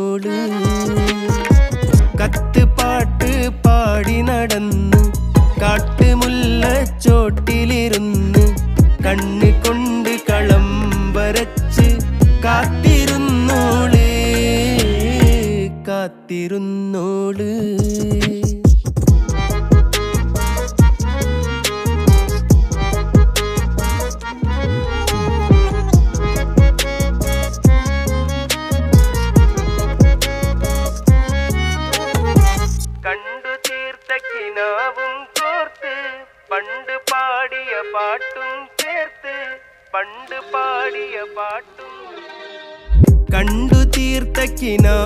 കാത്തിരുന്നോള്. കത്ത് പാട്ട് പാടി നടന്ന് കാട്ടുമുല്ലച്ചോട്ടിലിരുന്ന് കണ്ണ് കൊണ്ട് കളം വരച്ച് കാത്തിരുന്നോള് കാത്തിരുന്നോള്. കണ്ടു തീർത്ത കിനാവും കോർത്ത് പണ്ട് പാടിയ പാട്ടും ചേർത്ത് പണ്ട് പാടിയ പാട്ടും കണ്ടു തീർത്ത കിനാ